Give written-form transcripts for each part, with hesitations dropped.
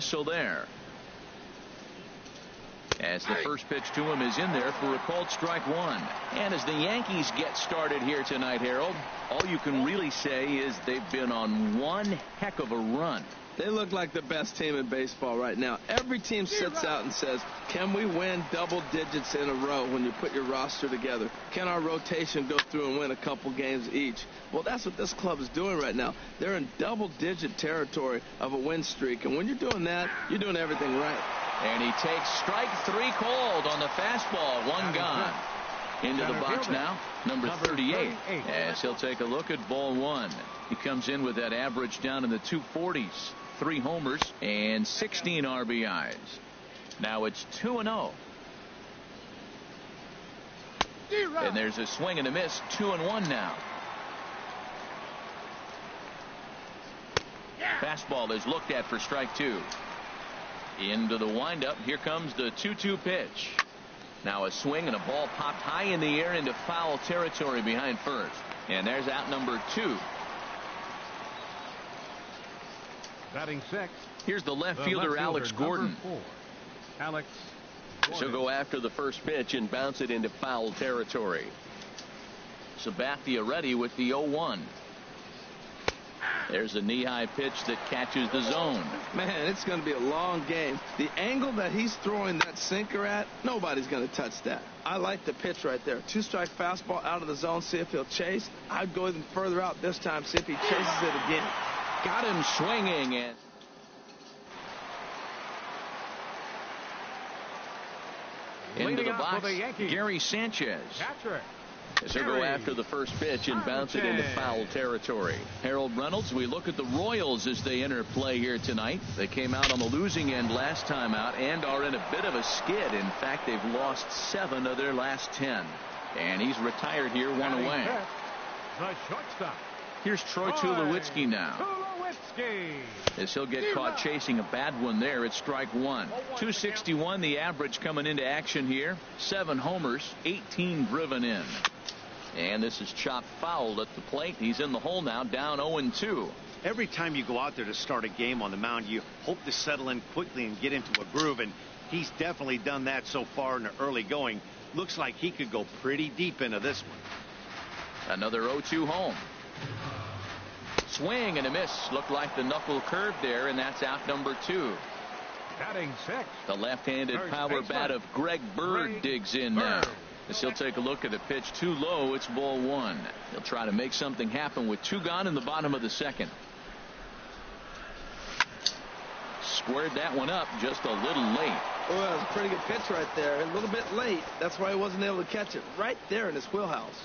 So there. As the first pitch to him is in there for a called strike one. And as the Yankees get started here tonight, Harold, all you can really say is they've been on one heck of a run. They look like the best team in baseball right now. Every team sits out and says, can we win double digits in a row when you put your roster together? Can our rotation go through and win a couple games each? Well, that's what this club is doing right now. They're in double-digit territory of a win streak, and when you're doing that, you're doing everything right. And he takes strike three called on the fastball. One gone. Into the box now, number 38, as he'll take a look at ball one. He comes in with that average down in the 240s. 3 homers and 16 RBIs. Now it's 2-0. And there's a swing and a miss. 2-1 now. Fastball is looked at for strike two. Into the windup. Here comes the 2-2 pitch. Now a swing and a ball popped high in the air into foul territory behind first. And there's out number 2. Batting sixth. Here's the left fielder, Alex Gordon. Alex Gordon. She'll go after the first pitch and bounce it into foul territory. Sabathia ready with the 0-1. There's a knee-high pitch that catches the zone. Man, it's going to be a long game. The angle that he's throwing that sinker at, nobody's going to touch that. I like the pitch right there. 2-strike fastball out of the zone, see if he'll chase. I'd go even further out this time, see if he chases it again. Got him swinging and into the box. Gary Sanchez. As he'll go after the first pitch and bounce it into foul territory. Harold Reynolds, we look at the Royals as they enter play here tonight. They came out on the losing end last time out and are in a bit of a skid. In fact, they've lost 7 of their last 10. And he's retired here, 1 away. The shortstop. Here's Troy Tulowitzki now. As he'll get caught chasing a bad one there, it's strike one. 261 the average coming into action here. 7 homers, 18 driven in. And this is chopped foul at the plate. He's in the hole now, down 0-2. Every time you go out there to start a game on the mound, you hope to settle in quickly and get into a groove, and he's definitely done that so far in the early going. Looks like he could go pretty deep into this one. Another 0-2 home. Swing and a miss. Looked like the knuckle curve there, and that's out number 2. Batting sixth. The left-handed power bat of Greg Bird digs in now. As he'll take a look at the pitch too low, it's ball 1. He'll try to make something happen with 2 gone in the bottom of the second. Squared that one up just a little late. Oh, that was a pretty good pitch right there. A little bit late. That's why he wasn't able to catch it right there in his wheelhouse.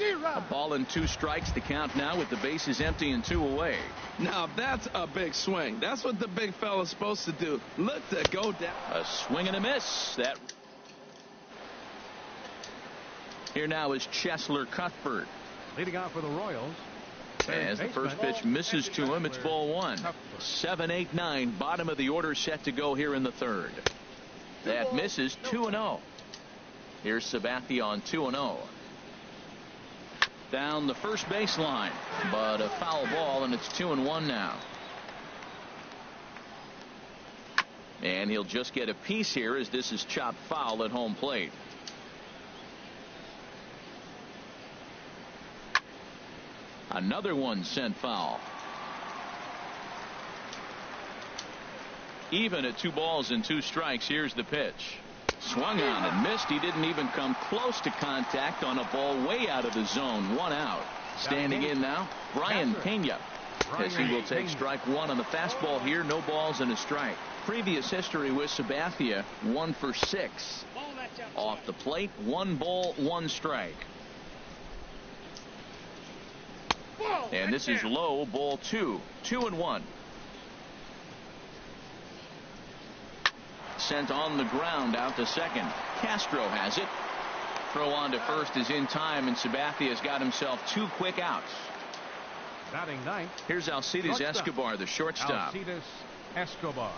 A ball and 2 strikes to count now with the bases empty and 2 away. Now that's a big swing. That's what the big fella's supposed to do. Look to go down. A swing and a miss. That here now is Chesler Cuthbert. Leading off for the Royals. As the first pitch misses to him, it's ball 1. 7, 8, 9. Bottom of the order set to go here in the third. That misses. 2-0. Here's Sabathia on 2-0. Down the first baseline, but a foul ball, and it's 2-1 now. And he'll just get a piece here as this is chopped foul at home plate. Another one sent foul. Even at 2 balls and 2 strikes. Here's the pitch. Swung on and missed. He didn't even come close to contact on a ball way out of the zone. 1 out. Standing in now, Brian Pena, as he will take strike 1 on the fastball here. No balls and a strike. Previous history with Sabathia, 1 for 6. Off the plate, 1 ball, 1 strike. And this is low, ball 2. 2-1. Sent on the ground out to second. Castro has it. Throw on to first is in time, and Sabathia's got himself 2 quick outs. Batting ninth. Here's Alcides Escobar, the shortstop. Alcides Escobar.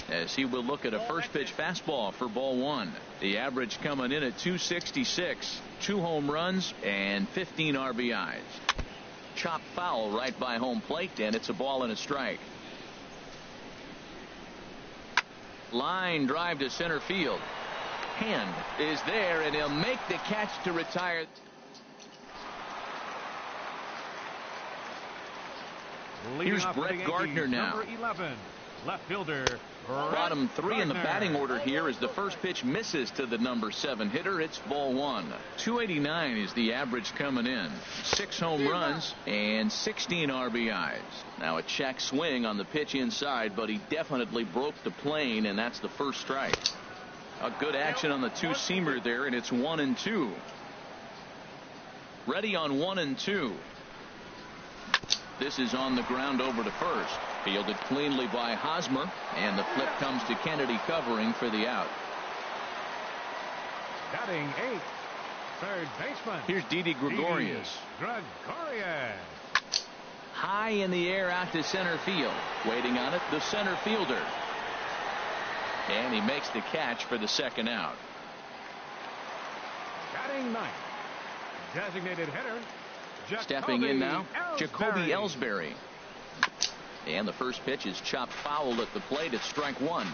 As he will look at a first pitch fastball for ball 1. The average coming in at 266. 2 home runs and 15 RBIs. Chopped foul right by home plate, and it's a ball and a strike. Line drive to center field. Hand is there, and he'll make the catch to retire. Here's Brett Gardner now. Number 11, left fielder. Bottom three in the batting order here as the first pitch misses to the number 7 hitter. It's ball 1. 289 is the average coming in. 6 home runs and 16 RBIs. Now a check swing on the pitch inside, but he definitely broke the plane, and that's the first strike. A good action on the two-seamer there, and it's 1-2. Ready on 1-2. This is on the ground over to first. Fielded cleanly by Hosmer, and the flip comes to Kennedy covering for the out. Batting 8th, third baseman. Here's Didi Gregorius. Gregorius. High in the air out to center field. Waiting on it, the center fielder. And he makes the catch for the second out. Batting 9th, designated hitter. Stepping in now, Jacoby Ellsbury. And the first pitch is chopped foul at the plate at strike 1.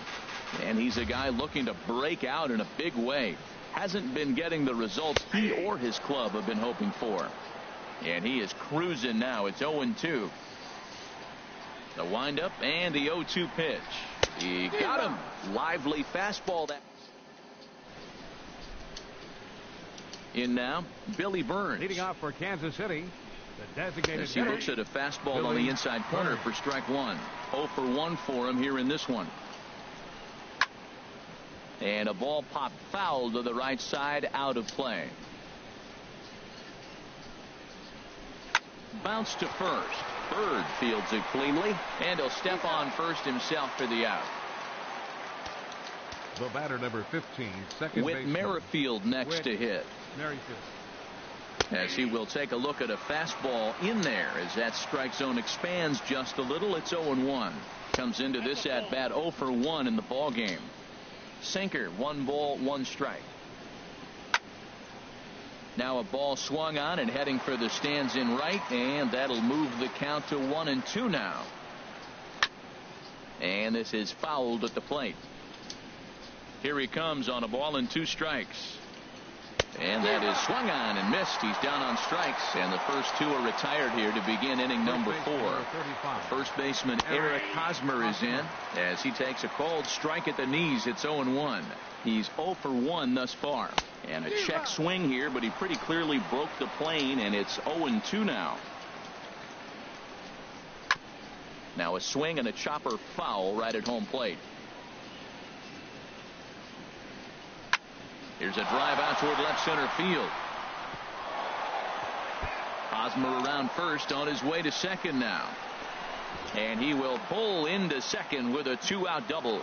And he's a guy looking to break out in a big way. Hasn't been getting the results he or his club have been hoping for. And he is cruising now. It's 0-2. The windup and the 0-2 pitch. He got him. Lively fastball. That in now, Billy Burns. Leading off for Kansas City, the designated as he hitter. looks at a fastball Billy on the inside corner Burns. for strike 1. 0 for 1 for him here in this one. And a ball popped foul to the right side, out of play. Bounce to first. Bird fields it cleanly, and he'll step on first himself for the out. The batter, number 15, second Whit baseman. Merrifield next to hit. Merrifield. As he will take a look at a fastball in there as that strike zone expands just a little. It's 0-1. Comes into this at bat 0 for 1 in the ball game. Sinker, 1 ball, 1 strike. Now a ball swung on and heading for the stands in right, and that'll move the count to 1-2 now. And this is fouled at the plate. Here he comes on a ball and 2 strikes. And that is swung on and missed. He's down on strikes, and the first 2 are retired here to begin inning number 4. First baseman Eric Hosmer is in as he takes a called strike at the knees. It's 0-1. He's 0 for 1 thus far. And a check swing here, but he pretty clearly broke the plane, and it's 0-2 now. Now a swing and a chopper foul right at home plate. Here's a drive out toward left center field. Hosmer around first, on his way to second now. And he will pull into second with a 2-out double.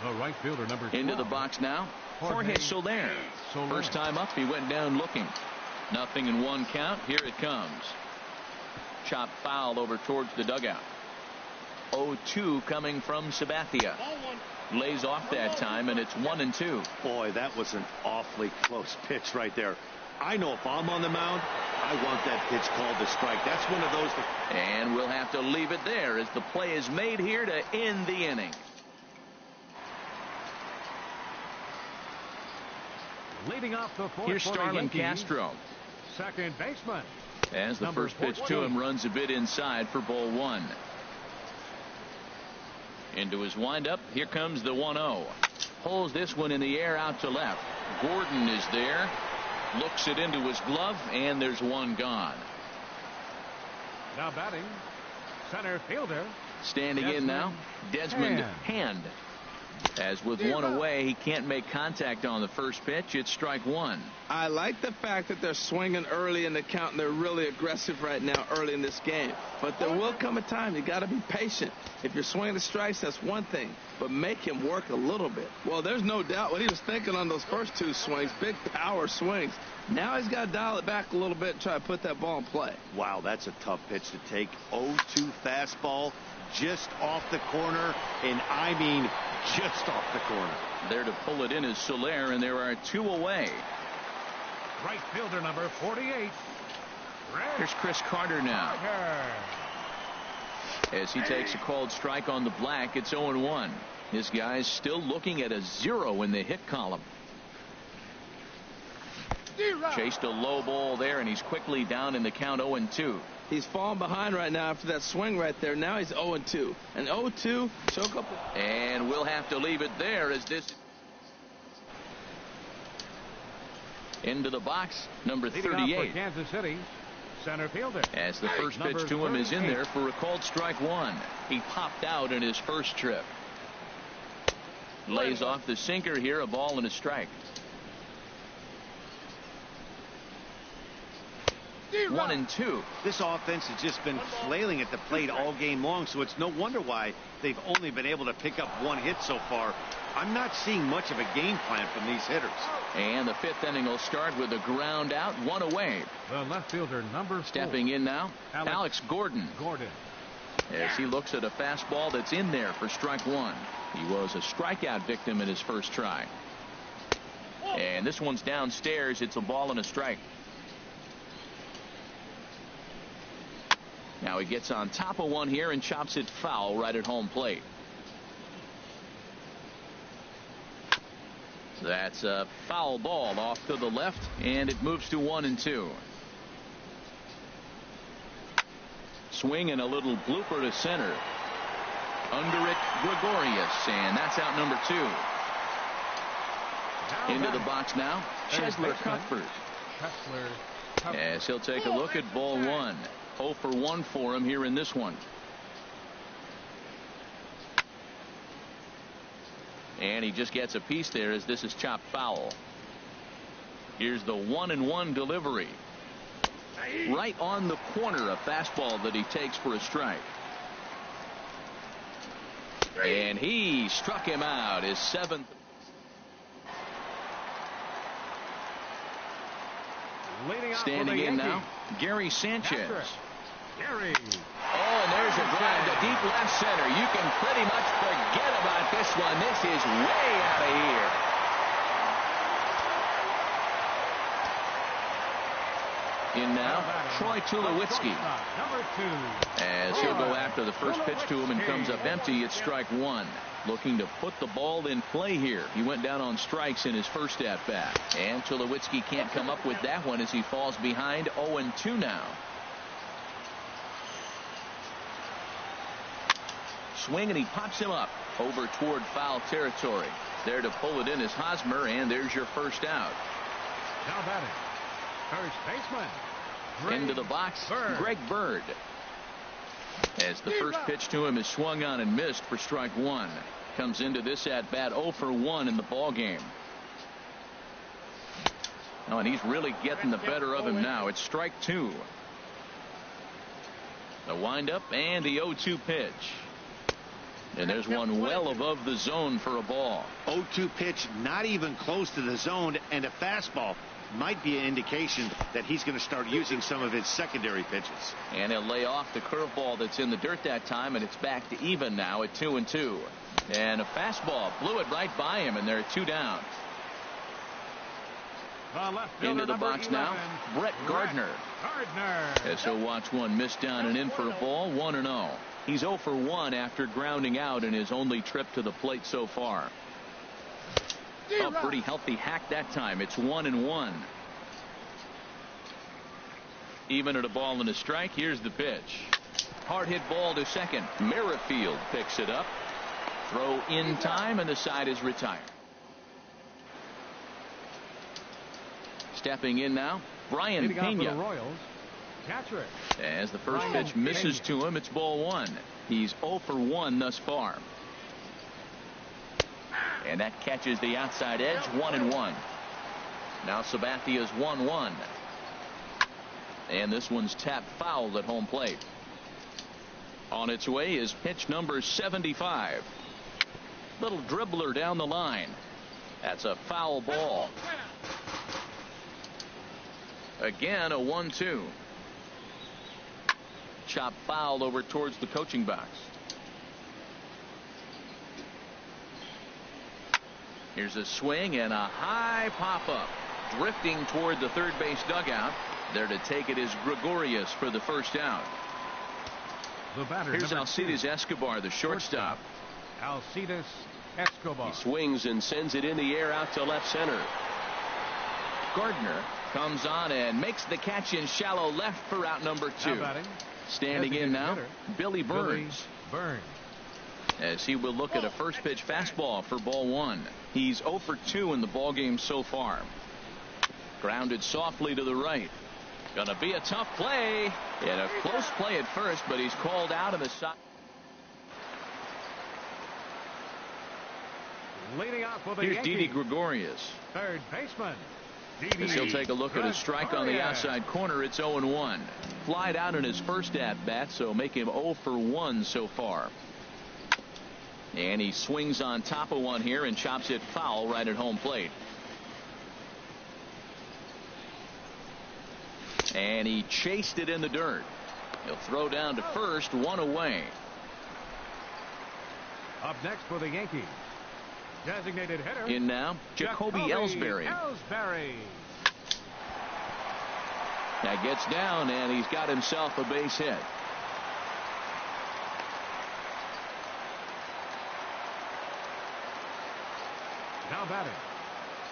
The right fielder, number 12. Into the box now, Jorge Soler. First time up, he went down looking. 0-1 count. Here it comes. Chop foul over towards the dugout. 0-2 coming from Sabathia. Lays off that time, and it's 1-2. Boy, that was an awfully close pitch right there. I know if I'm on the mound, I want that pitch called a strike. That's one of those. And we'll have to leave it there as the play is made here to end the inning. Leading off the fourth. Here's Starlin Castro. Second baseman. As the Number first pitch 14. to him runs a bit inside for ball 1. Into his windup. Here comes the 1-0. Pulls this one in the air out to left. Gordon is there. Looks it into his glove, and there's one gone. Now batting, center fielder. Standing in now, Desmond Hand. As with 1 away, he can't make contact on the first pitch. It's strike 1. I like the fact that they're swinging early in the count, and they're really aggressive right now early in this game. But there will come a time you got to be patient. If you're swinging the strikes, that's one thing, but make him work a little bit. Well, there's no doubt what he was thinking on those first 2 swings, big power swings. Now he's got to dial it back a little bit and try to put that ball in play. Wow, that's a tough pitch to take. 0-2 fastball just off the corner, and I mean just off the corner. There to pull it in is Soler, and there are 2 away. Right fielder, number 48. Here's Chris Carter now. As he takes a called strike on the black, it's 0-1. This guy's still looking at a 0 in the hit column. Chased a low ball there, and he's quickly down in the count 0-2. He's falling behind right now after that swing right there. Now he's 0-2. And 0-2, choke up. And we'll have to leave it there as this into the box, number 38. Kansas City, center fielder. As the first pitch to him is in there for a called strike one. He popped out in his first trip. Lays off the sinker here, a ball and a strike. 1-2. This offense has just been flailing at the plate all game long, so it's no wonder why they've only been able to pick up one hit so far. I'm not seeing much of a game plan from these hitters. And the fifth inning will start with a ground out, one away. The left fielder, number 4. Stepping in now, Alex Gordon. As he looks at a fastball that's in there for strike one. He was a strikeout victim in his first try. And this one's downstairs. It's a ball and a strike. Now he gets on top of one here and chops it foul right at home plate. That's a foul ball off to the left, and it moves to 1-2. Swing and a little blooper to center. Under it, Gregorius, and that's out number 2. Into the box now, Chesler Cuthbert. As he'll take a look at ball one. 0 for 1 for him here in this one. And he just gets a piece there as this is chopped foul. Here's the 1-1 delivery. Right on the corner, a fastball that he takes for a strike. And he struck him out, his 7th. Standing in now, Gary Sanchez. Gary. Oh, and there's a drive to deep left center. You can pretty much forget about this one. This is way out of here. In now, Troy Tulowitzki. As he'll go after the first pitch to him and comes up empty, it's strike one. Looking to put the ball in play here. He went down on strikes in his first at bat. And Tulowitzki can't come up with that one as he falls behind 0-2 now. Swing and he pops him up over toward foul territory. There to pull it in is Hosmer, and there's your first out. Now batting, first baseman. Into the box, Greg Bird. As the first pitch to him is swung on and missed for strike one. Comes into this at bat 0 for 1 in the ball game. Oh, and he's really getting the better of him now. It's strike 2. The windup and the 0-2 pitch. And there's one well above the zone for a ball. 0-2 pitch, not even close to the zone, and a fastball might be an indication that he's going to start using some of his secondary pitches. And he'll lay off the curveball that's in the dirt that time, and it's back to even now at 2-2. And a fastball blew it right by him, and they're 2 down. Into the box now, Brett Gardner. As he'll watch one miss down and in for a ball, 1-0. He's 0 for 1 after grounding out in his only trip to the plate so far. A pretty healthy hack that time. It's 1-1. Even at a ball and a strike. Here's the pitch. Hard hit ball to second. Merrifield picks it up. Throw in time, and the side is retired. Stepping in now, Brian Pena. As the first pitch misses to him, it's ball one. He's 0 for 1 thus far. And that catches the outside edge, 1-1. Now Sabathia's 1-1. And this one's tapped foul at home plate. On its way is pitch number 75. Little dribbler down the line. That's a foul ball. Again, a 1-2. Chop foul over towards the coaching box. Here's a swing and a high pop-up. Drifting toward the third base dugout. There to take it is Gregorius for the first out. The batter, Here's number 2. Alcides Escobar, the shortstop. Alcides Escobar. He swings and sends it in the air out to left center. Gardner comes on and makes the catch in shallow left for out number 2. Standing in now, Billy Burns. As he will look at a first pitch fastball for ball 1. He's 0 for 2 in the ball game so far. Grounded softly to the right. Gonna be a tough play. And a close play at first, but he's called out of the side. Leading off for the Here's Yankees, Didi Gregorius. third baseman. As he'll take a look at a strike on the outside corner. It's 0-1. Flied out in his first at bat, so make him 0 for 1 so far. And he swings on top of one here and chops it foul right at home plate. And he chased it in the dirt. He'll throw down to first, 1 away. Up next for the Yankees, designated hitter In now, Jacoby Ellsbury. That gets down, and he's got himself a base hit. Now batting,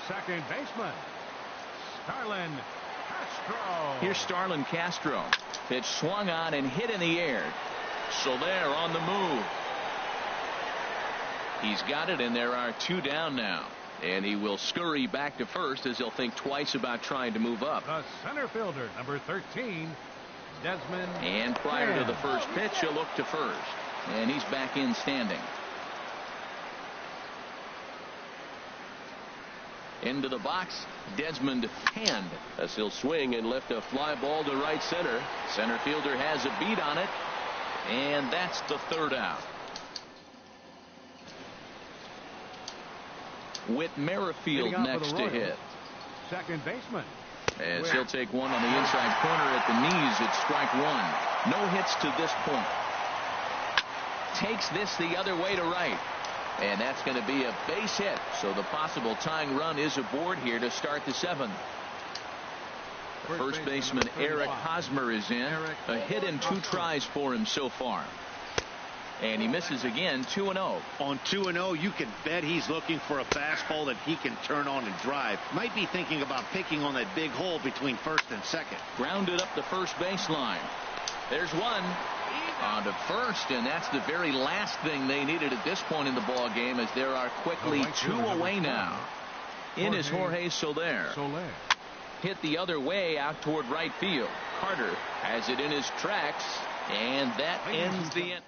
second baseman, Starlin Castro. Here's Starlin Castro. Pitch swung on and hit in the air. Soler on the move. He's got it, and there are 2 down now. And he will scurry back to first as he'll think twice about trying to move up. The center fielder, number 13, Desmond. And prior to the first pitch, he'll look to first. And he's back in standing. Into the box, Desmond Hand. As he'll swing and lift a fly ball to right center. Center fielder has a beat on it. And that's the 3rd out. Whit Merrifield next to hit. Second baseman. As he'll take one on the inside corner at the knees. It's strike 1. No hits to this point. Takes this the other way to right. And that's going to be a base hit. So the possible tying run is aboard here to start the 7th. First baseman Eric Hosmer is in. A hit in 2 tries for him so far. And he misses again, 2-0. On 2-0, you can bet he's looking for a fastball that he can turn on and drive. Might be thinking about picking on that big hole between first and second. Grounded up the first baseline. There's one. On to first, and that's the very last thing they needed at this point in the ball game, as there are quickly 2 away now. In is Jorge Soler. Hit the other way out toward right field. Carter has it in his tracks, and that ends the end.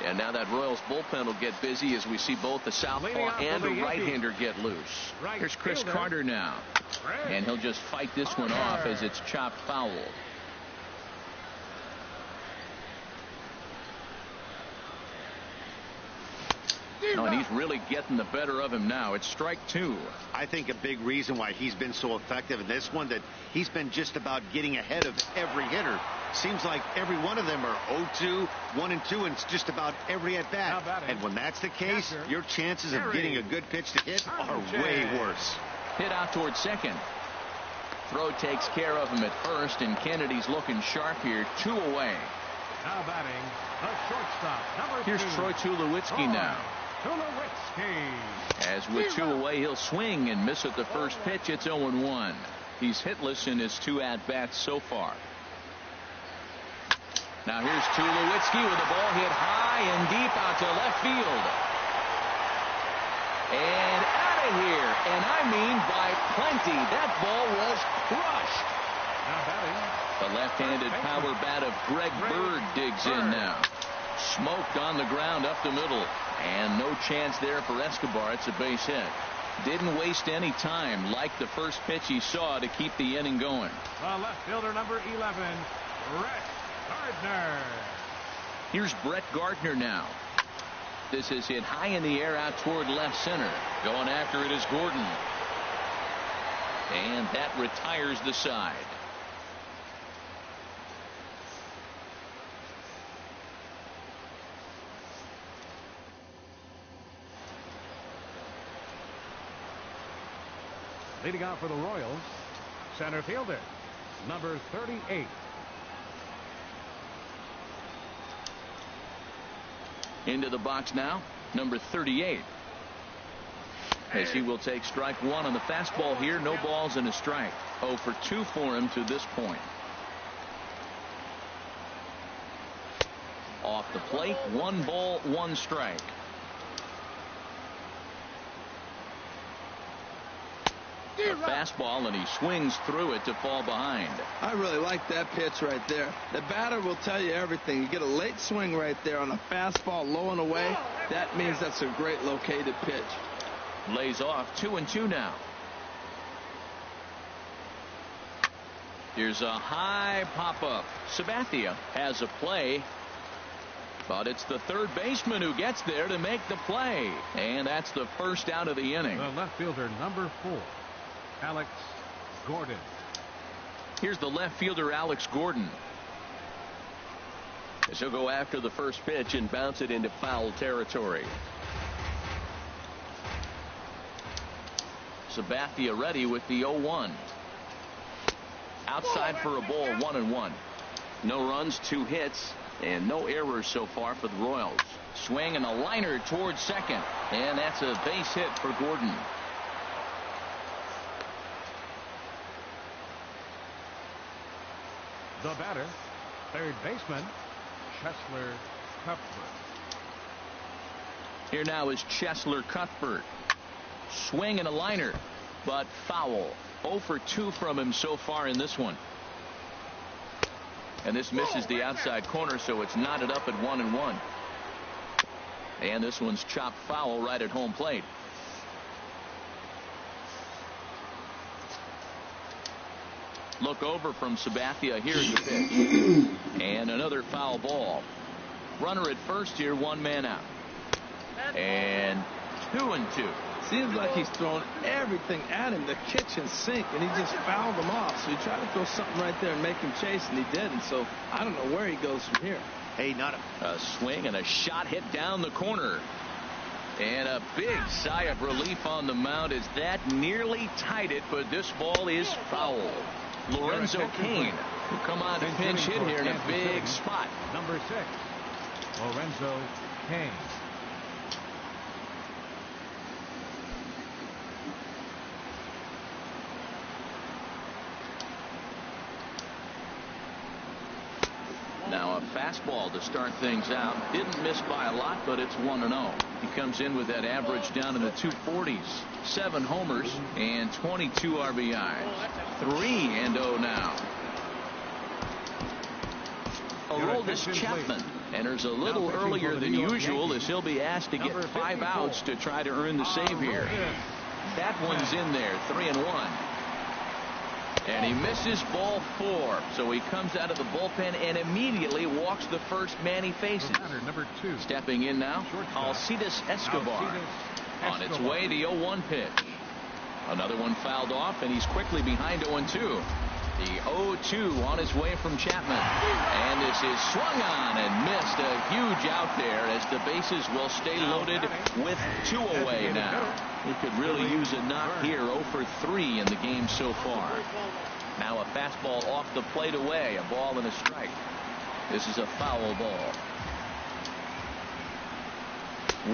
And now that Royals bullpen will get busy as we see both the southpaw and a right-hander get loose. Here's Chris Carter now. And he'll just fight this one off as it's chopped foul. Oh, and he's really getting the better of him now. It's strike 2. I think a big reason why he's been so effective in this one, that he's been just about getting ahead of every hitter. Seems like every one of them are 0-2, 1-2, and it's just about every at bat. And when that's the case, your chances of getting a good pitch to hit are way worse. Hit out toward second. Throw takes care of him at first, and Kennedy's looking sharp here. 2 away. Now batting, the shortstop, number 2. Here's Troy Tulowitzki now. As with 2 away, he'll swing and miss at the first pitch. It's 0-1. He's hitless in his 2 at-bats so far. Now here's Tulowitzki with the ball hit high and deep out to left field. And out of here. And I mean by plenty. That ball was crushed. The left-handed power bat of Greg Bird digs in now. Smoked on the ground up the middle. And no chance there for Escobar. It's a base hit. Didn't waste any time, like the first pitch he saw, to keep the inning going. The left fielder, number 11, Brett Gardner. Here's Brett Gardner now. This is hit high in the air out toward left center. Going after it is Gordon. And that retires the side. Leading out for the Royals, center fielder, number 38, Into the box now, number 38. As he will take strike one on the fastball here. No balls and a strike. 0 for 2 for him to this point. Off the plate, 1 ball, 1 strike. A fastball, and he swings through it to fall behind. I really like that pitch right there. The batter will tell you everything. You get a late swing right there on a fastball low and away. That means that's a great located pitch. Lays off 2-2 now. Here's a high pop-up. Sabathia has a play, but it's the third baseman who gets there to make the play. And that's the first out of the inning. The left fielder, number 4, Alex Gordon. Here's the left fielder, Alex Gordon. As he'll go after the first pitch and bounce it into foul territory. Sabathia ready with the 0-1. Outside for a ball, 1-1. No runs, 2 hits, and no errors so far for the Royals. Swing and a liner towards second, and that's a base hit for Gordon. The batter, third baseman, Chesler Cuthbert. Here now is Chesler Cuthbert. Swing and a liner, but foul. 0 for 2 from him so far in this one. And this misses the outside corner, so it's knotted up at 1-1. And this one's chopped foul right at home plate. Look over from Sabathia. Here's the pitch. And another foul ball. Runner at first here, 1 man out. And 2-2. Seems like he's throwing everything at him, the kitchen sink, and he just fouled him off. So he tried to throw something right there and make him chase, and he didn't. So I don't know where he goes from here. Hey, not a swing and a shot hit down the corner. And a big sigh of relief on the mound as that nearly tied it, but this ball is foul. Lorenzo Cain will come on to pinch hit here in a big spot. Number 6, Lorenzo Cain. Now a fastball to start things out. Didn't miss by a lot, but it's 1-0. He comes in with that average down in the 240s. 7 homers and 22 RBIs. 3-0 now. Aroldis Chapman enters a little earlier than usual as he'll be asked to get 5 outs to try to earn the save here. That one's in there. 3-1. And he misses ball 4. So he comes out of the bullpen and immediately walks the first man he faces. Number 2. Stepping in now, Alcides Escobar. On its way, the 0-1 pitch. Another one fouled off, and he's quickly behind 0-2. The 0-2 on his way from Chapman. And this is swung on and missed. A huge out there as the bases will stay loaded with 2 away now. He could really use a knock here. 0 for 3 in the game so far. Now a fastball off the plate away. A ball and a strike. This is a foul ball.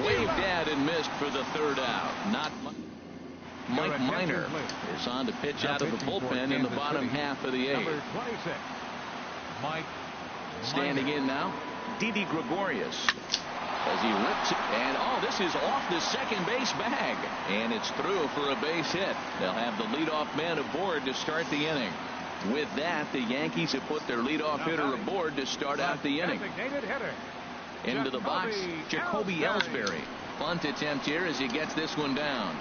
Waved at and missed for the 3rd out. Not Mike Minor is on to pitch out of the bullpen in the bottom half of the 8th. Number 26, Mike Standing in now, Didi Gregorius. As he rips it, and this is off the second base bag, and it's through for a base hit. They'll have the leadoff man aboard to start the inning. With that, the Yankees have put their leadoff hitter aboard to start out the inning. Into the box, Jacoby Ellsbury. Bunt attempt here as he gets this one down.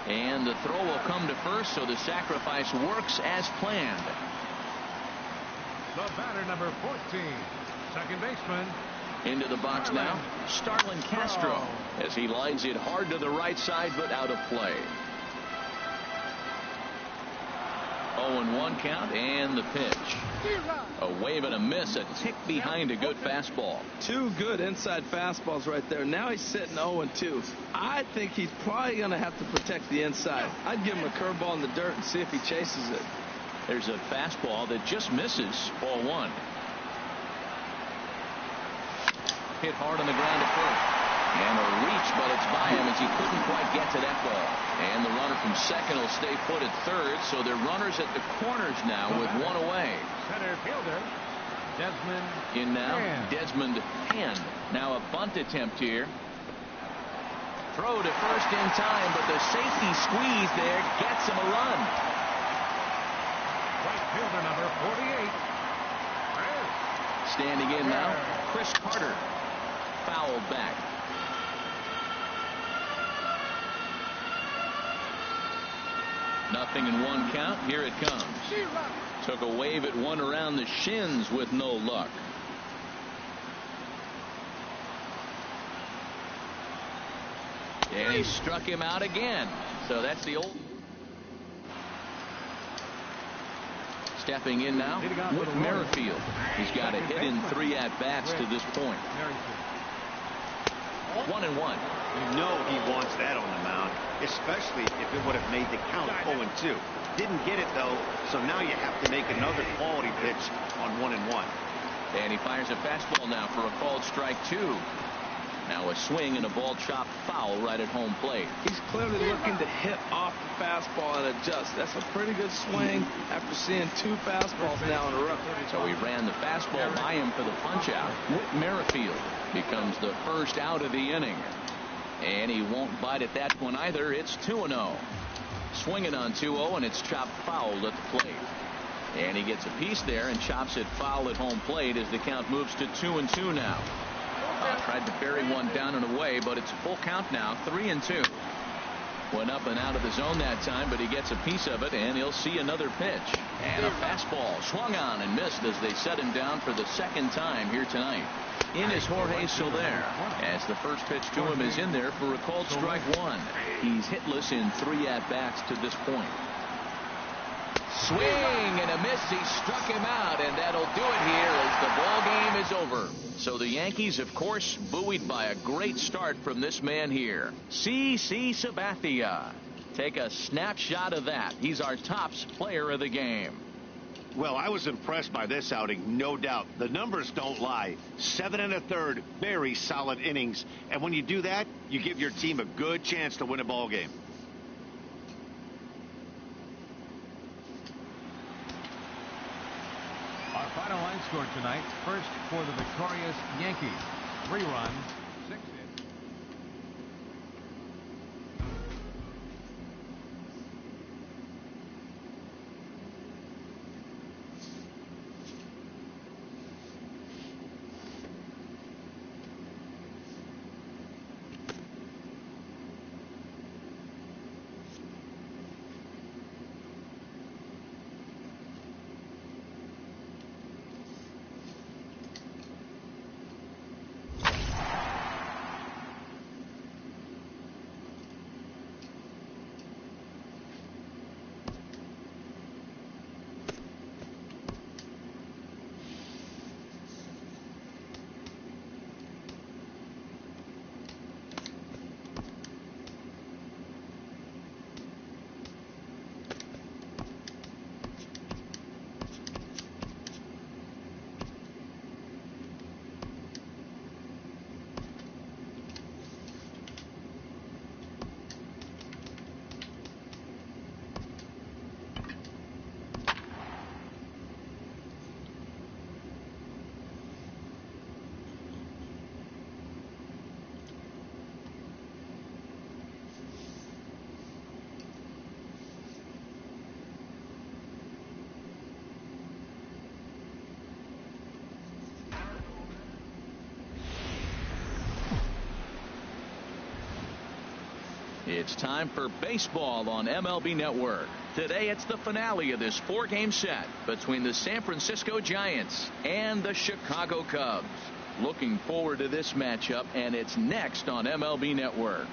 And the throw will come to first, so the sacrifice works as planned. The batter, number 14, second baseman. Into the box now, Starlin Castro, as he lines it hard to the right side, but out of play. 0-1 count, and the pitch. A wave and a miss, a tick behind a good fastball. 2 good inside fastballs right there. Now he's sitting 0-2. I think he's probably going to have to protect the inside. I'd give him a curveball in the dirt and see if he chases it. There's a fastball that just misses. Ball 1. Hit hard on the ground at first. pitch, but it's by him as he couldn't quite get to that ball. And the runner from second will stay put at third, so they're runners at the corners now with one away. Center fielder, Desmond. In now, Hand. Desmond Hand. Now a bunt attempt here. Throw to first in time, but the safety squeeze there gets him a run. Right fielder number 48. Standing in now, Chris Carter. Fouled back. Nothing in one count. Here it comes. Took a wave at one around the shins with no luck. And he struck him out again. So that's the old. Stepping in now, Whit Merrifield. He's got a hit in 3 at-bats to this point. 1-1. You know he wants that on the mound, especially if it would have made the count 0-2. Didn't get it, though, so now you have to make another quality pitch on 1-1. And he fires a fastball now for a called strike 2. Now a swing and a ball chopped foul right at home plate. He's clearly looking to hit off the fastball and adjust. That's a pretty good swing after seeing 2 fastballs now in a row. So he ran the fastball by him for the punch out. Whit Merrifield becomes the first out of the inning. And he won't bite at that one either. It's 2-0. Swinging on 2-0, and it's chopped foul at the plate. And he gets a piece there and chops it foul at home plate as the count moves to 2-2 now. Tried to bury one down and away, but it's a full count now. 3-2. Went up and out of the zone that time, but he gets a piece of it, and he'll see another pitch. And a fastball swung on and missed as they set him down for the second time here tonight. In is Jorge Soler, as the first pitch to him is in there for a called strike 1. He's hitless in 3 at-bats to this point. Swing and a miss. He struck him out, and that'll do it here as the ball game is over. So the Yankees, of course, buoyed by a great start from this man here, CC Sabathia. Take a snapshot of that. He's our tops player of the game. Well, I was impressed by this outing, no doubt. The numbers don't lie. 7 1/3, very solid innings. And when you do that, you give your team a good chance to win a ball game. Our final line score tonight, first for the victorious Yankees. 3 runs, 6 hits. It's time for baseball on MLB Network. Today it's the finale of this 4-game set between the San Francisco Giants and the Chicago Cubs. Looking forward to this matchup, and it's next on MLB Network.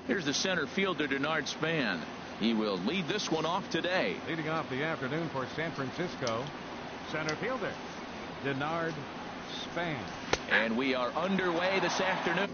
Here's the center fielder, Denard Span. He will lead this one off today. Leading off the afternoon for San Francisco, center fielder, Denard Span. And we are underway this afternoon.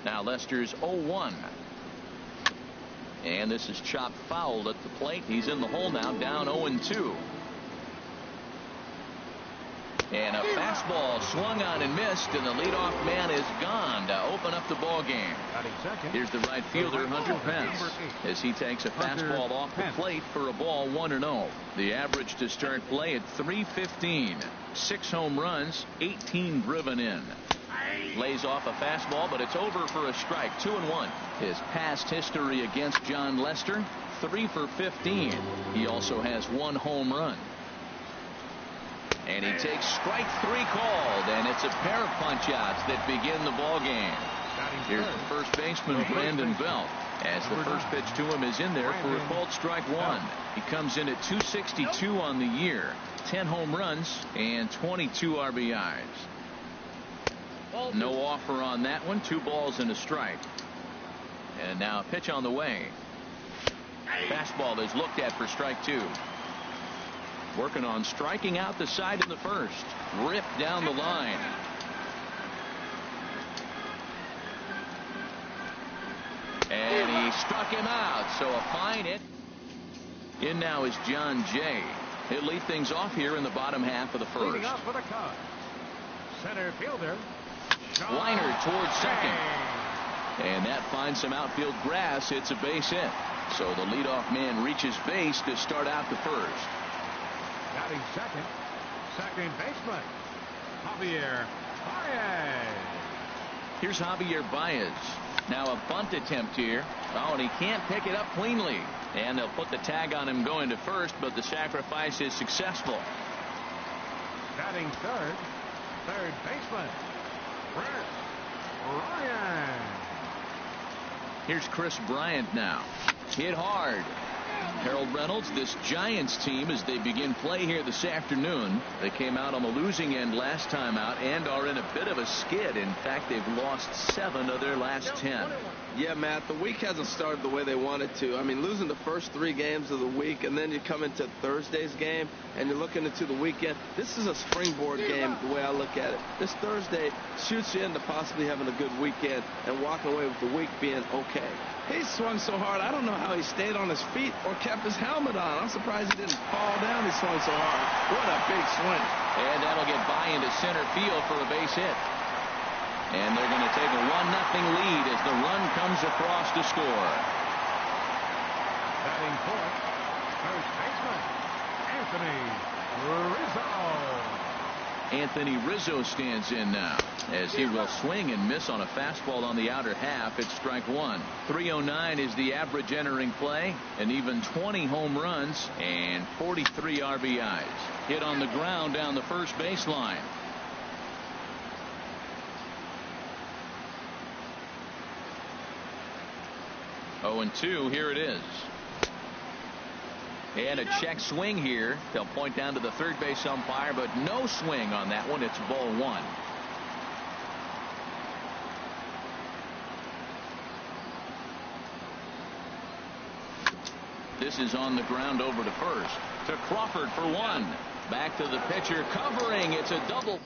Now Lester's 0-1. And this is chopped foul at the plate. He's in the hole now, down 0-2. And a fastball swung on and missed, and the leadoff man is gone to open up the ball game. Here's the right fielder, Hunter Pence, as he takes a fastball off the plate for a ball 1-0. The average to start play at .315. 6 home runs, 18 driven in. Lays off a fastball, but it's over for a strike. 2-1. His past history against John Lester, 3 for 15. He also has 1 home run. And he takes strike 3 called, and it's a pair of punch-outs that begin the ball game. Here's the first baseman, Brandon Belt, as the first pitch to him is in there for a called strike 1. He comes in at .262 on the year, 10 home runs and 22 RBIs. No offer on that one. 2 balls and a strike. And now a pitch on the way. Fastball is looked at for strike 2. Working on striking out the side in the first. Ripped down the line. And he struck him out. So a fine hit. In now is John Jay. He'll lead things off here in the bottom half of the first. Leading off for the Cubs, center fielder Liner towards second. And that finds some outfield grass. It's a base hit. So the leadoff man reaches base to start out the first. Batting second baseman, Javier Baez. Here's Javier Baez. Now a bunt attempt here. Oh, and he can't pick it up cleanly. And they'll put the tag on him going to first, but the sacrifice is successful. Batting third baseman, Ryan. Here's Chris Bryant now. Hit hard. Harold Reynolds, this Giants team, as they begin play here this afternoon, they came out on the losing end last time out and are in a bit of a skid. In fact, they've lost 7 of their last 10. Yeah, Matt, the week hasn't started the way they wanted to. I mean, losing the first 3 games of the week, and then you come into Thursday's game, and you're looking into the weekend. This is a springboard game, the way I look at it. This Thursday shoots you into possibly having a good weekend and walking away with the week being okay. He swung so hard, I don't know how he stayed on his feet or kept his helmet on. I'm surprised he didn't fall down. He swung so hard. What a big swing. And that'll get by into center field for a base hit. And they're going to take a 1-0 lead as the run comes across to score. Batting fourth, first baseman, Anthony Rizzo. Anthony Rizzo stands in now as he will swing and miss on a fastball on the outer half. It's strike 1. 309 is the average entering play, and even 20 home runs and 43 RBIs. Hit on the ground down the first baseline. Oh, and 2. Here it is. And a check swing here. They'll point down to the third base umpire, but no swing on that one. It's ball 1. This is on the ground over to first. To Crawford for 1. Back to the pitcher covering. It's a double.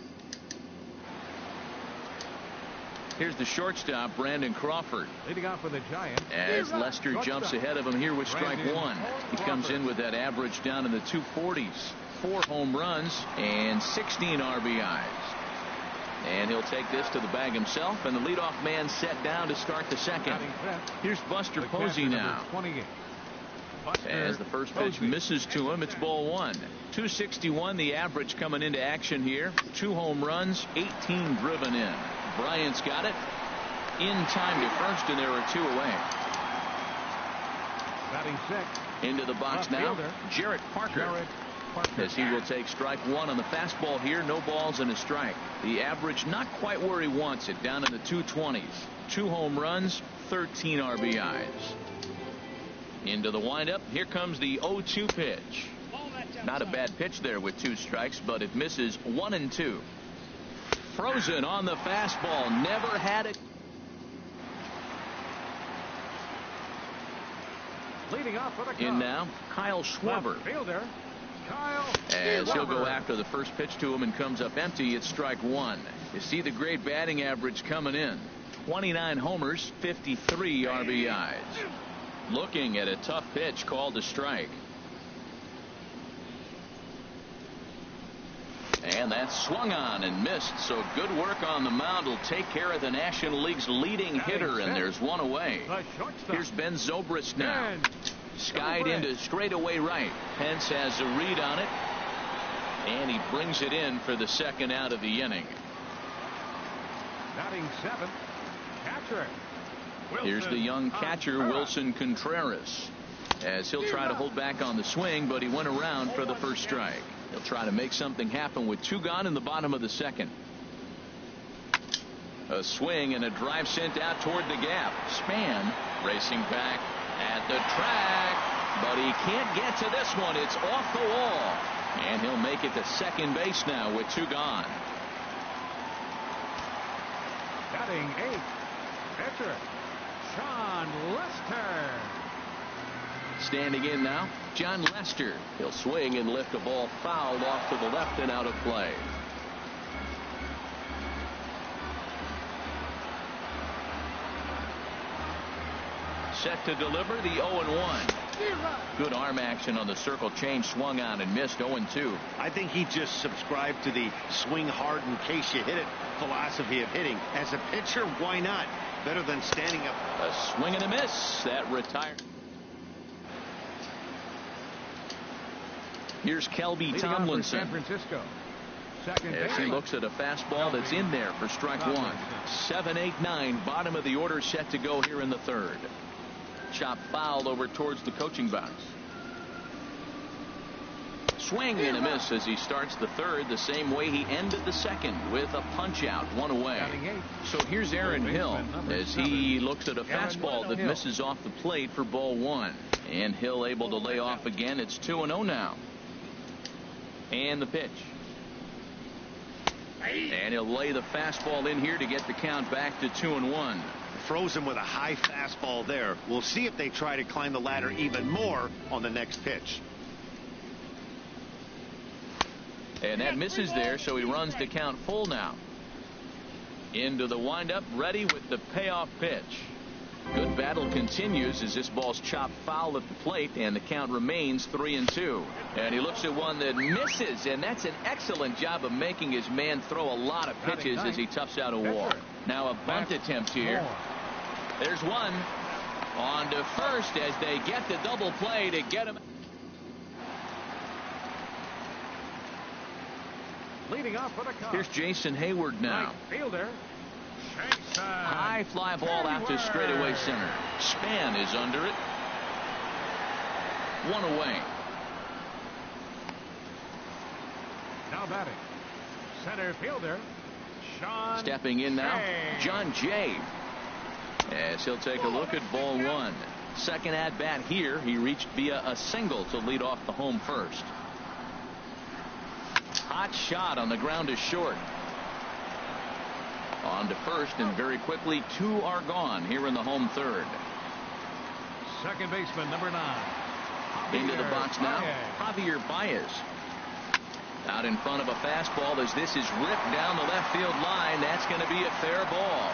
Here's the shortstop, Brandon Crawford. Leading off for the Giants, as Lester jumps ahead of him here with strike 1. He comes in with that average down in the 240s. 4 home runs and 16 RBIs. And he'll take this to the bag himself, and the leadoff man set down to start the second. Here's Buster Posey now. As the first pitch misses to him, it's ball 1. 261 the average coming into action here. 2 home runs, 18 driven in. Bryant's got it in time to first, and there are 2 away. Batting sixth. Into the box now, Jarrett Parker. As he will take strike 1 on the fastball here. No balls and a strike. The average not quite where he wants it, down in the 220s. 2 home runs, 13 RBIs. Into the windup. Here comes the 0-2 pitch. Not a bad pitch there with 2 strikes, but it misses 1-2. Frozen on the fastball. Never had it. Leading off for the Cubs. In now, Kyle Schwarber. Fielder, Kyle As he'll go Schwarber. after the first pitch to him and comes up empty. It's strike 1. You see the great batting average coming in. 29 homers, 53 RBIs. Looking at a tough pitch called a strike. And that's swung on and missed. So good work on the mound will take care of the National League's leading hitter, and there's one away. Here's Ben Zobrist now. Skied into straightaway right. Pence has a read on it, and he brings it in for the second out of the inning. Batting seventh, catcher. Here's the young catcher, Wilson Contreras, as he'll try to hold back on the swing, but he went around for the first strike. He'll try to make something happen with two gone in the bottom of the second. A swing and a drive sent out toward the gap. Span racing back at the track, but he can't get to this one. It's off the wall, and he'll make it to second base now with two gone. Batting eighth, pitcher Sean Lester. Standing in now, John Lester. He'll swing and lift a ball fouled off to the left and out of play. Set to deliver the 0-1. Good arm action on the circle change, swung on and missed. 0-2. I think he just subscribed to the swing hard in case you hit it philosophy of hitting. As a pitcher, why not? Better than standing up. A swing and a miss. That retired. Here's Kelby Tomlinson. San Francisco. Second As he looks at a fastball that's in there for strike one. 7, 8, 9. Bottom of the order set to go here in the third. Chop fouled over towards the coaching box. Swing and a miss as he starts the third the same way he ended the second with a punch out, one away. So here's Aaron Hill as he looks at a fastball that misses off the plate for ball one. And Hill able to lay off again. It's 2-0 now. And the pitch. And he'll lay the fastball in here to get the count back to 2-1. Frozen with a high fastball there. We'll see if they try to climb the ladder even more on the next pitch. And that misses there, so he runs the count full now. Into the windup, ready with the payoff pitch. Good battle continues as this ball's chopped foul at the plate, and the count remains 3-2. And he looks at one that misses, and that's an excellent job of making his man throw a lot of pitches as he toughs out a walk. Now a bunt attempt here. There's one on to first as they get the double play to get him. Leading off for the Cubs. Here's Jason Hayward now. Right fielder. High fly ball out to straightaway center. Span is under it. One away. Now batting. Center fielder. Sean. Stepping in now, John Jay. As he'll take a look at ball one. Second at bat here. He reached via a single to lead off the home first. Hot shot on the ground is short. On to first, and very quickly two are gone here in the home third. Second baseman number 9. Into the box now, Javier Baez. Out in front of a fastball as this is ripped down the left field line. That's going to be a fair ball.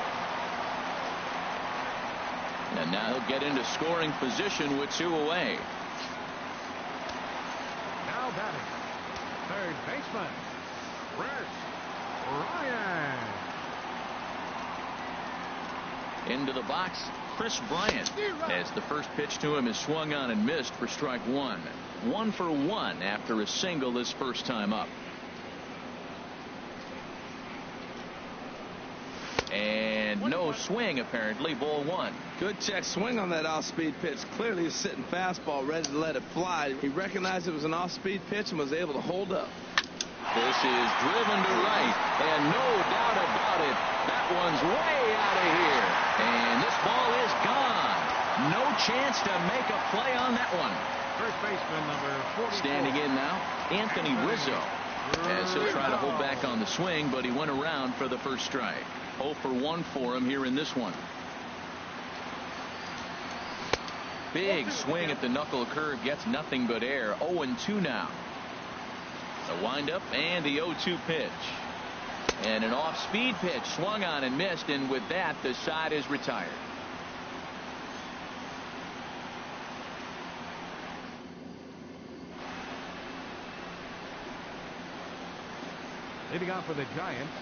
And now he'll get into scoring position with two away. Now batting. Third baseman. Chris Ryan. Into the box, Chris Bryant, as the first pitch to him is swung on and missed for strike one. 1 for 1 after a single this first time up. And no swing apparently. Ball one. Good check swing on that off-speed pitch. Clearly a sitting fastball ready to let it fly. He recognized it was an off-speed pitch and was able to hold up. This is driven to right, and no doubt about it, that one's way out of here. And this ball is gone. No chance to make a play on that one. First baseman number 44. Standing in now, Anthony Rizzo. As he'll try to hold back on the swing, but he went around for the first strike. 0 for 1 for him here in this one. Big swing at the knuckle curve, gets nothing but air. 0-2 now. The windup and the 0-2 pitch. And an off-speed pitch swung on and missed, and with that, the side is retired. Leading off for the Giants,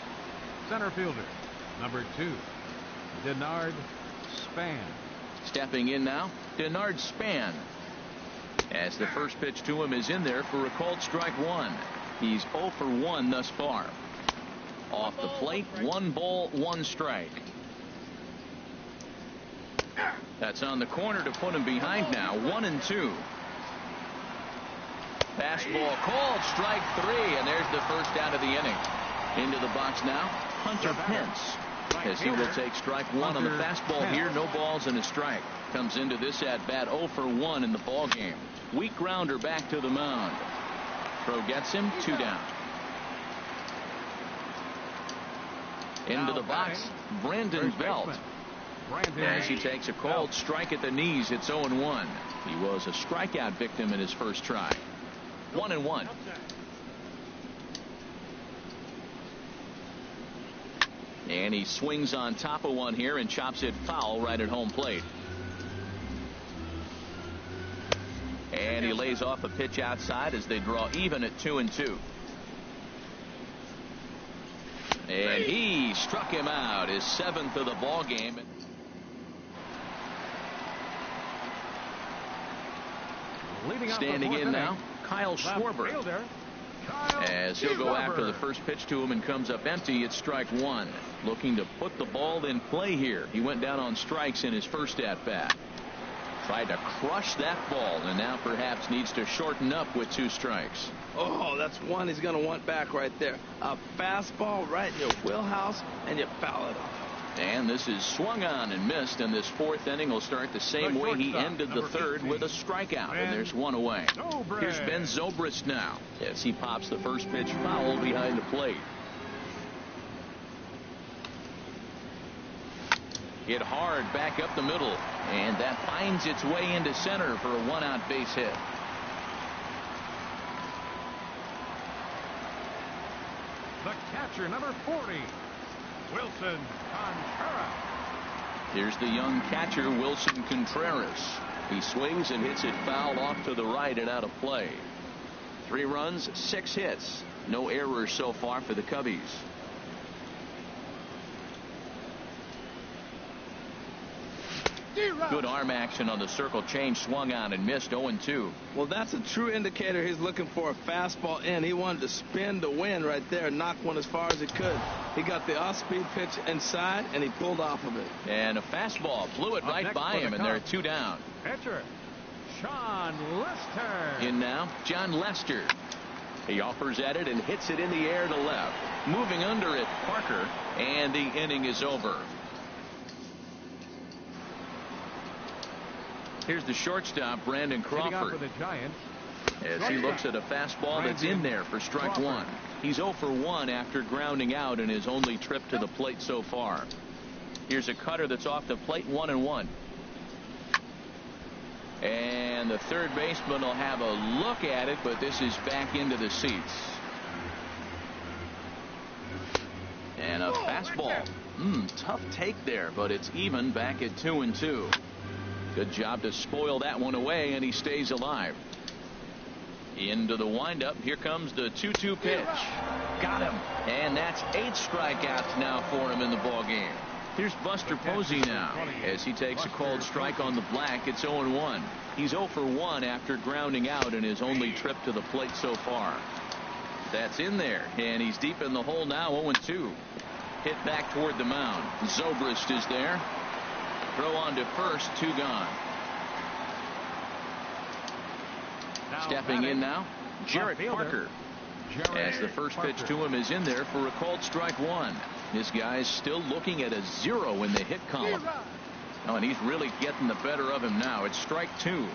center fielder, number 2, Denard Span. Stepping in now, Denard Span. As the first pitch to him is in there for a called strike 1. He's 0 for 1 thus far. Off the plate, 1 ball, 1 strike. That's on the corner to put him behind now, 1-2. Fastball called, strike 3, and there's the first out of the inning. Into the box now, Hunter Pence, as he will take strike 1 on the fastball here. No balls and a strike. Comes into this at bat 0 for 1 in the ball game. Weak grounder back to the mound. Throw gets him, 2 down. Into the box, Brandon Belt, as he takes a called strike at the knees. It's 0-1. He was a strikeout victim in his first try. 1-1. And he swings on top of one here and chops it foul right at home plate. And he lays off a pitch outside as they draw even at 2-2. And he struck him out, his 7th of the ball game. Standing in now, Kyle Schwarber, as he'll go after the first pitch to him and comes up empty. It's strike 1. Looking to put the ball in play here. He went down on strikes in his first at bat. Tried to crush that ball, and now perhaps needs to shorten up with 2 strikes. Oh, that's one he's going to want back right there. A fastball right in your wheelhouse, and you foul it off. And this is swung on and missed, and this 4th inning will start the same way he ended the 3rd, with a strikeout, and there's 1 away. Here's Ben Zobrist now as he pops the first pitch foul behind the plate. Hit hard back up the middle, and that finds its way into center for a 1-out base hit. The catcher, number 40, Wilson Contreras. Here's the young catcher, Wilson Contreras. He swings and hits it foul off to the right and out of play. 3 runs, 6 hits. No errors so far for the Cubbies. Good arm action on the circle change, swung on and missed. 0-2. Well, that's a true indicator. He's looking for a fastball in. He wanted to spin to win right there, knock one as far as he could. He got the off-speed pitch inside, and he pulled off of it. And a fastball blew it right by him, and there are 2 down. Pitcher, Sean Lester. In now, John Lester. He offers at it and hits it in the air to left. Moving under it, Parker, and the inning is over. Here's the shortstop, Brandon Crawford, For the Giants, as he looks at a fastball that's in there for strike 1. He's 0 for 1 after grounding out in his only trip to the plate so far. Here's a cutter that's off the plate, 1-1. And the third baseman will have a look at it, but this is back into the seats. And a fastball. Tough take there, but it's even back at 2-2. Good job to spoil that one away, and he stays alive. Into the windup. Here comes the 2-2 pitch. Got him. And that's 8 strikeouts now for him in the ball game. Here's Buster Posey now as he takes a called strike on the black. It's 0-1. He's 0 for 1 after grounding out in his only trip to the plate so far. That's in there, and he's deep in the hole now. 0-2. Hit back toward the mound. Zobrist is there. Throw on to first, 2 gone. Stepping in now, Jarrett Parker, as the first pitch to him is in there for a called strike 1. This guy's still looking at a 0 in the hit column. Oh, and he's really getting the better of him now. It's strike 2.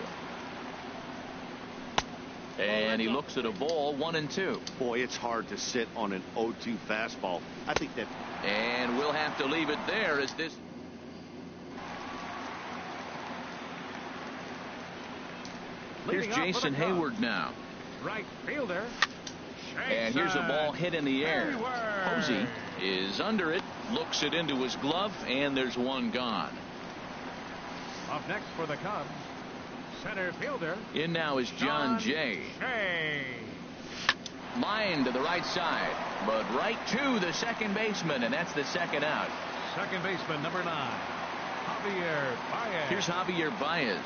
And he looks at a ball, 1-2. Boy, it's hard to sit on an 0-2 fastball. I think that. And we'll have to leave it there as this. Here's Jason Hayward now. Right fielder. And here's a ball hit in the air. Posey is under it, looks it into his glove, and there's one gone. Up next for the Cubs, center fielder. In now is John Jay. Line to the right side, but right to the second baseman, and that's the second out. Second baseman, number 9, Javier Baez. Here's Javier Baez,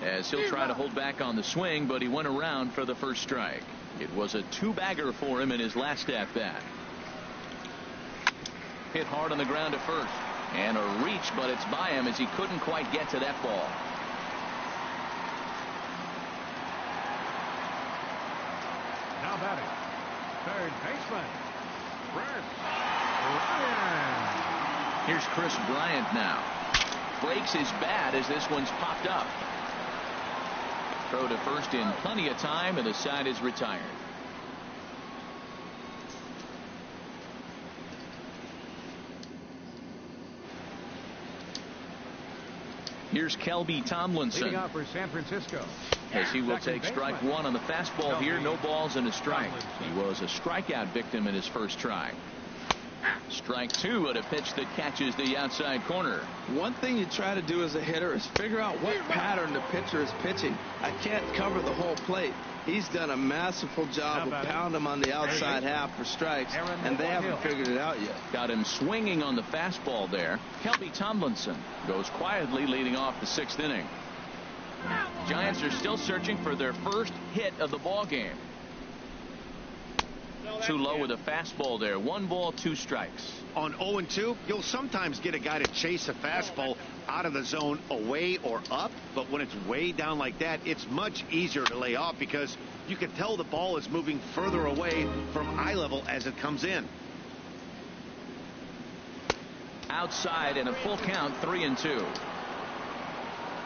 as he'll try to hold back on the swing, but he went around for the first strike. It was a 2-bagger for him in his last at-bat. Hit hard on the ground to first, and a reach, but it's by him as he couldn't quite get to that ball. Now batting, third baseman, Chris Bryant. Here's Chris Bryant now. Breaks his bat as this one's popped up. Throw to first in plenty of time, and the side is retired. Here's Kelby Tomlinson. Leading off for San Francisco, As he will take strike one on the fastball here. No balls and a strike. He was a strikeout victim in his first try. Strike two at a pitch that catches the outside corner. One thing you try to do as a hitter is figure out what pattern the pitcher is pitching. I can't cover the whole plate. He's done a masterful job of pounding him on the outside half for strikes, and they haven't figured it out yet. Got him swinging on the fastball there. Kelby Tomlinson goes quietly, leading off the 6th inning. Giants are still searching for their first hit of the ball game. Too low with a fastball there. 1 ball, 2 strikes. On 0-2, you'll sometimes get a guy to chase a fastball out of the zone away or up, but when it's way down like that, it's much easier to lay off because you can tell the ball is moving further away from eye level as it comes in. Outside and a full count, 3-2.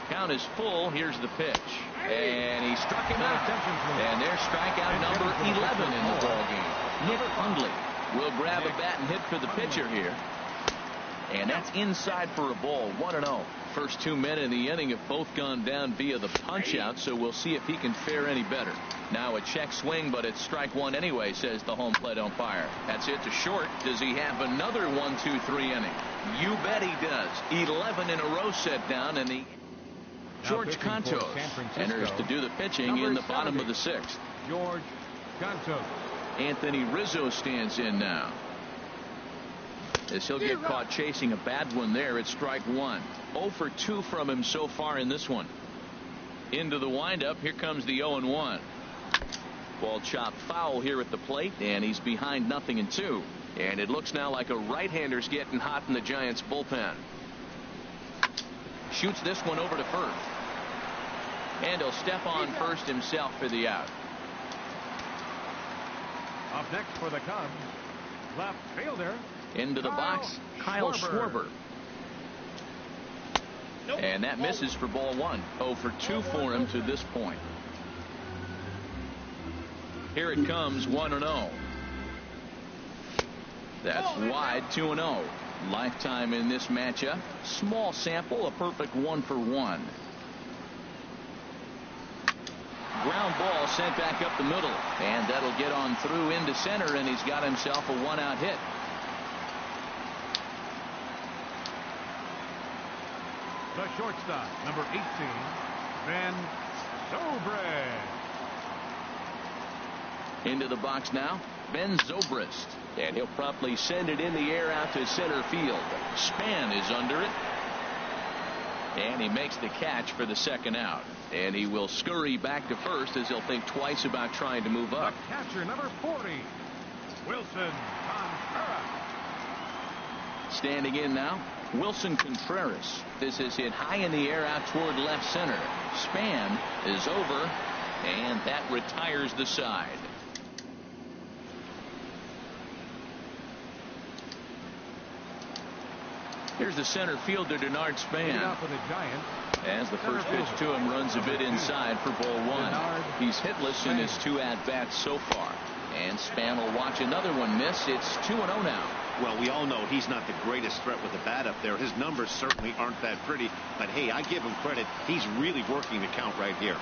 Count is full. Here's the pitch, and he struck him out. And there's strikeout number 11 in the ball game. Nick Hundley will grab a bat and hit for the pitcher here, and that's inside for a ball. 1-0. First 2 men in the inning have both gone down via the punch out, so we'll see if he can fare any better. Now a check swing, but it's strike one anyway, says the home plate umpire. That's it to short. Does he have another 1-2-3 inning? You bet he does. 11 in a row set down, and the George Cantos enters to do the pitching in the bottom of the 6th. George Cantos. Anthony Rizzo stands in now, as he'll get caught chasing a bad one there at strike one. 0 for 2 from him so far in this one. Into the windup. Here comes the 0-1. Ball chopped foul here at the plate, and he's behind 0-2. And it looks now like a right-hander's getting hot in the Giants bullpen. Shoots this one over to first, and he'll step on first himself for the out. Up next for the Cubs, left fielder. Into the box, Kyle Schwarber. And that misses for ball one. 0 for 2 for him to this point. Here it comes, 1-0. That's wide, 2-0. Lifetime in this matchup. Small sample, a perfect 1 for 1. Ground ball sent back up the middle, and that'll get on through into center, and he's got himself a 1-out hit. The shortstop, number 18, Ben Zobrist. Into the box now, Ben Zobrist, and he'll promptly send it in the air out to center field. Span is under it, and he makes the catch for the second out. And he will scurry back to first as he'll think twice about trying to move up. The catcher, number 40, Wilson Contreras. Standing in now, Wilson Contreras. This is hit high in the air out toward left center. Span is over, and that retires the side. Here's the center fielder, Denard Span. As the first pitch to him runs a bit inside for ball one. He's hitless in his 2 at-bats so far. And Span will watch another one miss. It's 2-0 now. Well, we all know he's not the greatest threat with the bat up there. His numbers certainly aren't that pretty. But, hey, I give him credit. He's really working the count right here.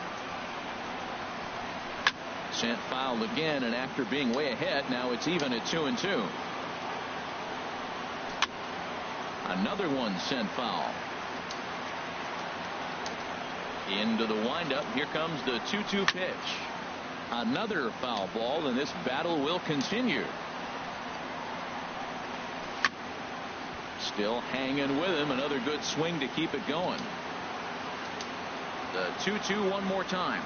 Sent foul again, and after being way ahead, now it's even at 2-2. Another one sent foul. Into the windup. Here comes the 2-2 pitch. Another foul ball, and this battle will continue. Still hanging with him. Another good swing to keep it going. The 2-2 one more time.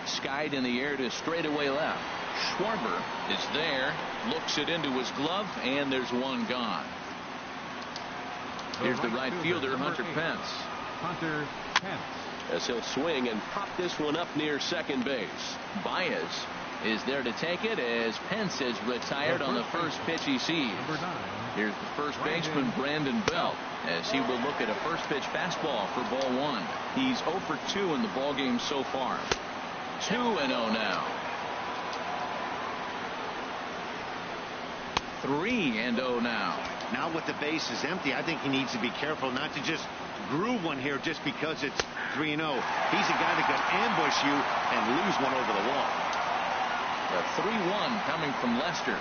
Skied in the air to straightaway left. Schwarber is there. Looks it into his glove, and there's one gone. Here's the right fielder, Hunter Pence. Hunter Pence. As he'll swing and pop this one up near second base. Baez is there to take it as Pence is retired on the first pitch he sees. Here's the first baseman, Brandon Belt, as he will look at a first pitch fastball for ball one. He's 0 for 2 in the ballgame so far. 2-0 now. 3-0 now. Now with the base is empty, I think he needs to be careful not to just groove one here just because it's 3-0. He's a guy that could ambush you and lose one over the wall. The 3-1 coming from Lester.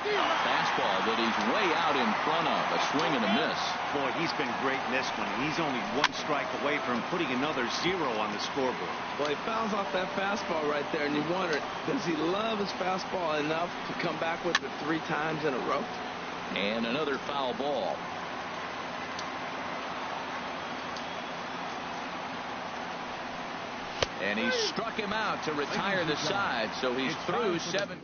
A fastball that he's way out in front of. A swing and a miss. Boy, he's been great in this one. He's only one strike away from putting another 0 on the scoreboard. Well, he fouls off that fastball right there, and you wonder, does he love his fastball enough to come back with it 3 times in a row? And another foul ball. And he struck him out to retire the side, so he's through 7.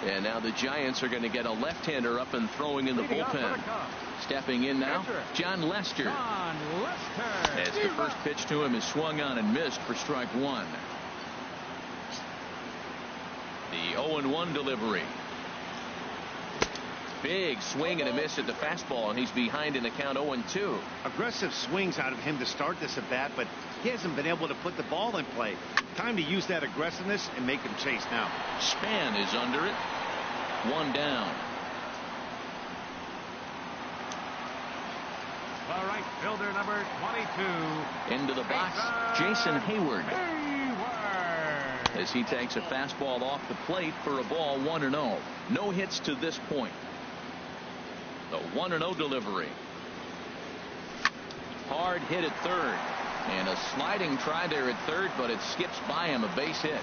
And now the Giants are going to get a left-hander up and throwing in the bullpen. Stepping in now, John Lester. As the first pitch to him is swung on and missed for strike 1. The 0-1 delivery. Big swing and a miss at the fastball, and he's behind in the count 0-2. Aggressive swings out of him to start this at bat, but he hasn't been able to put the ball in play. Time to use that aggressiveness and make him chase now. Span is under it. 1 down. All right, fielder number 22. Into the box, Jason Hayward. As he takes a fastball off the plate for a ball 1-0. No hits to this point. The 1-0 delivery. Hard hit at third. And a sliding try there at third, but it skips by him, a base hit.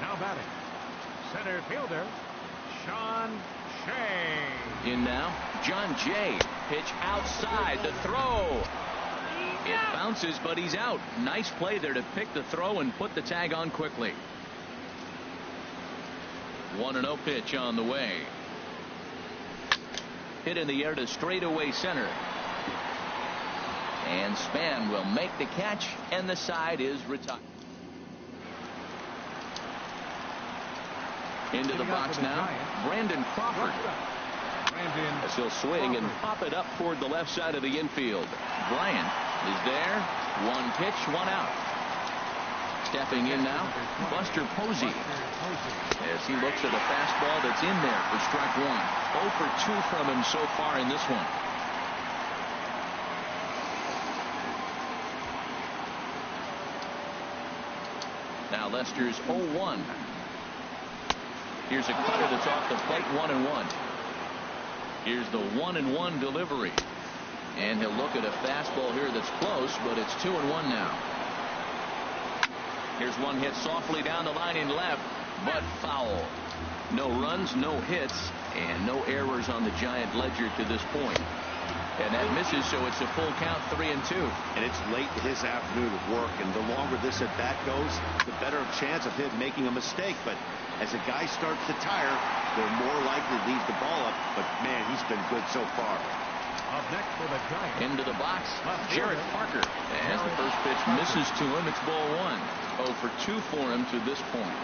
Now batting, center fielder, Sean Shea. In now, John Jay. Pitch outside, the throw. It bounces, but he's out. Nice play there to pick the throw and put the tag on quickly. 1-0 pitch on the way. Hit in the air to straightaway center. And Span will make the catch, and the side is retired. Into the box now, Brandon Crawford. As he'll swing and pop it up toward the left side of the infield. Bryant is there. 1 pitch, 1 out. Stepping in now, Buster Posey. As he looks at a fastball that's in there for strike 1. 0 for 2 from him so far in this one. Now Lester's 0-1. Here's a cutter that's off the plate, 1-1. Here's the 1-1 delivery. And he'll look at a fastball here that's close, but it's 2-1 now. Here's one hit softly down the line in left, but foul. No runs, no hits, and no errors on the Giant ledger to this point. And that misses, so it's a full count, 3-2. And it's late in his afternoon of work, and the longer this at bat goes, the better chance of him making a mistake. But as a guy starts to tire, they're more likely to leave the ball up. But man, he's been good so far. Up next for the Giants. Into the box, Jarrett Parker. As the first pitch misses to him, it's ball 1. 0 for 2 for him to this point.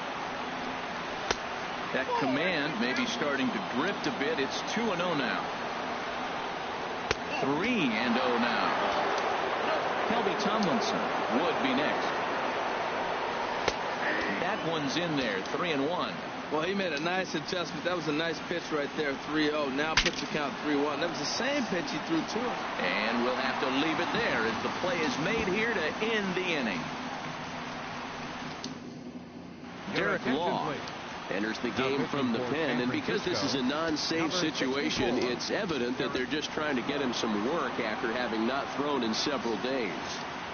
That command may be starting to drift a bit. It's 2-0 now. 3-0 now. Kelby Tomlinson would be next. That one's in there. 3-1. Well, he made a nice adjustment. That was a nice pitch right there, 3-0. Now puts the count 3-1. That was the same pitch he threw to him. And we'll have to leave it there as the play is made here to end the inning. Derek Law enters the game from the pen, and because this is a non-save situation, it's evident that they're just trying to get him some work after having not thrown in several days.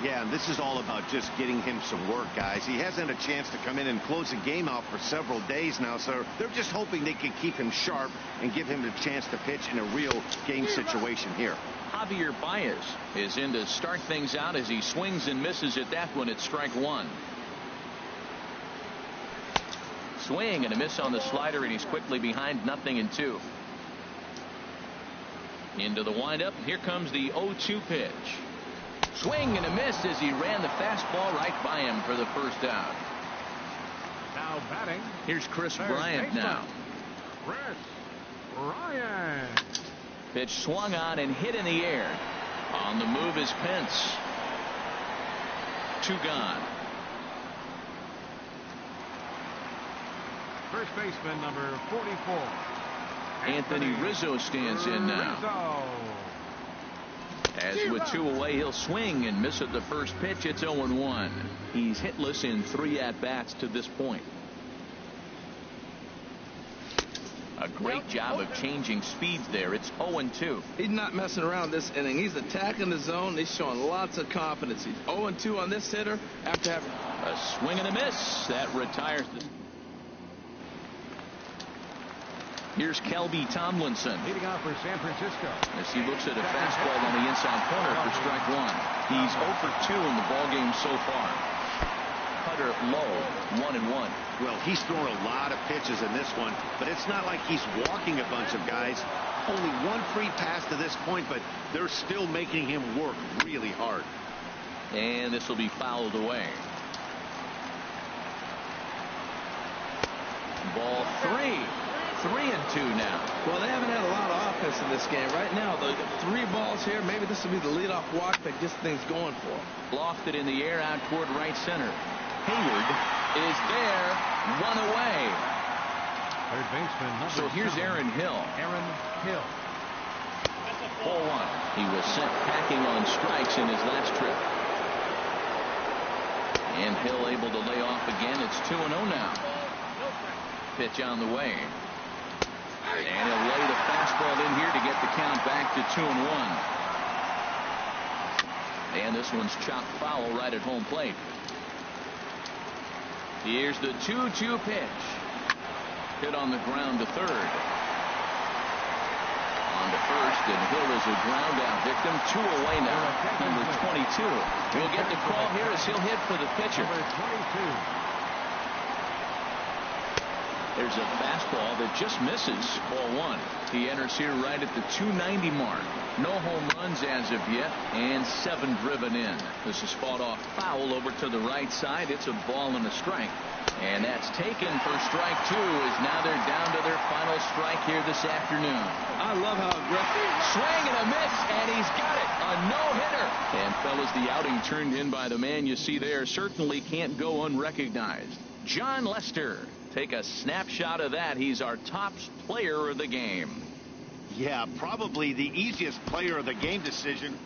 Yeah, and this is all about just getting him some work, guys. He hasn't had a chance to come in and close the game out for several days now, so they're just hoping they can keep him sharp and give him the chance to pitch in a real game situation here. Javier Baez is in to start things out as he swings and misses at that one at strike one. Swing and a miss on the slider, and he's quickly behind 0-2. Into the windup, and here comes the 0-2 pitch. Swing and a miss as he ran the fastball right by him for the first out. Now batting. Here's Chris Third Bryant baseman. now. Chris Bryant. Pitch swung on and hit in the air. On the move is Pence. 2 gone. First baseman number 44. Anthony Rizzo stands in now. Rizzo. As with 2 away, he'll swing and miss at the first pitch. It's 0-1. He's hitless in 3 at-bats to this point. A great job of changing speeds there. It's 0-2. He's not messing around this inning. He's attacking the zone. He's showing lots of confidence. He's 0-2 on this hitter after having A swing and a miss. That retires the... Here's Kelby Tomlinson Leading off for San Francisco. as he looks at a fastball on the inside corner for strike one. He's 0 for 2 in the ballgame so far. Cutter low, 1-1. Well, he's thrown a lot of pitches in this one, but it's not like he's walking a bunch of guys. Only 1 free pass to this point, but they're still making him work really hard. And this will be fouled away. Ball 3. 3-2 now. Well, they haven't had a lot of offense in this game. Right now, the 3 balls here, maybe this will be the leadoff walk that gets things going for them. Lofted in the air out toward right center. Hayward is there, 1 away. Third baseman number So here's 7. Aaron Hill. Aaron Hill. 4-1. He was sent packing on strikes in his last trip. And Hill able to lay off again. It's 2-0 now. Pitch on the way. And he'll lay the fastball in here to get the count back to 2-1. And this one's chopped foul right at home plate. Here's the 2-2 pitch. Hit on the ground to third. On to first, and Hill is a ground out victim. 2 away now. Number 22. We'll get the call here as he'll hit for the pitcher. Number 22. There's a fastball that just misses. Ball 1. He enters here right at the 290 mark. No home runs as of yet, and 7 driven in. This is fought off foul over to the right side. It's a ball and a strike. And that's taken for strike 2 as now they're down to their final strike here this afternoon. I love how aggressive. Swing and a miss, and he's got it. A no-hitter. And fellas, the outing turned in by the man you see there certainly can't go unrecognized. John Lester. Take a snapshot of that. He's our top player of the game. Yeah, probably the easiest player of the game decision